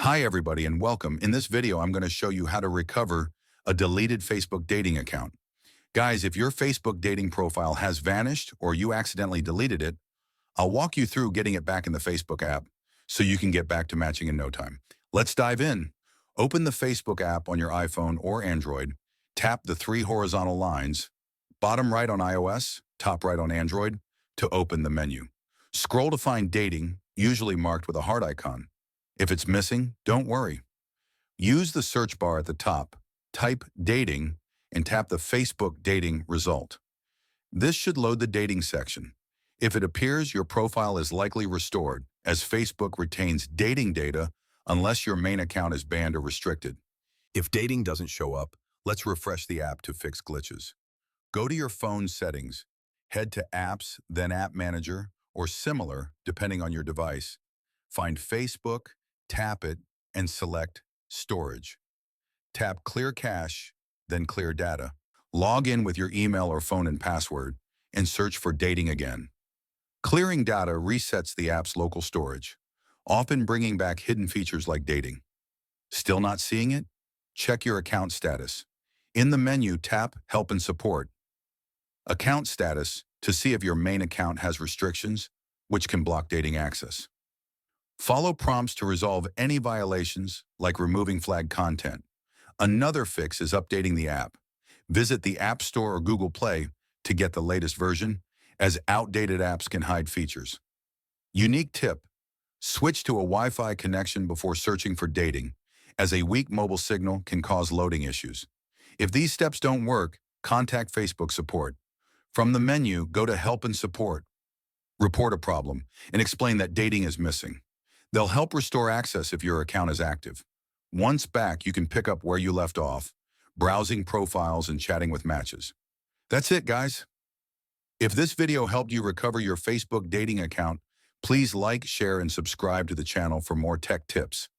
Hi everybody and welcome. In this video, I'm going to show you how to recover a deleted Facebook dating account. Guys, if your Facebook dating profile has vanished or you accidentally deleted it, I'll walk you through getting it back in the Facebook app so you can get back to matching in no time. Let's dive in. Open the Facebook app on your iPhone or Android. Tap the three horizontal lines, bottom right on iOS, top right on Android, to open the menu. Scroll to find dating, usually marked with a heart icon. If it's missing, don't worry. Use the search bar at the top, type dating, and tap the Facebook dating result. This should load the dating section. If it appears, your profile is likely restored, as Facebook retains dating data unless your main account is banned or restricted. If dating doesn't show up, let's refresh the app to fix glitches. Go to your phone settings, head to Apps, then App Manager, or similar, depending on your device. Find Facebook, tap it, and select Storage. Tap Clear Cache, then Clear Data. Log in with your email or phone and password, and search for dating again. Clearing data resets the app's local storage, often bringing back hidden features like dating. Still not seeing it? Check your account status. In the menu, tap Help and Support. Account status to see if your main account has restrictions, which can block dating access. Follow prompts to resolve any violations, like removing flagged content. Another fix is updating the app. Visit the App Store or Google Play to get the latest version, as outdated apps can hide features. Unique tip: switch to a Wi-Fi connection before searching for dating, as a weak mobile signal can cause loading issues. If these steps don't work, contact Facebook support. From the menu, go to Help and Support. Report a problem and explain that dating is missing. They'll help restore access if your account is active. Once back, you can pick up where you left off, browsing profiles and chatting with matches. That's it, guys. If this video helped you recover your Facebook dating account, please like, share, and subscribe to the channel for more tech tips.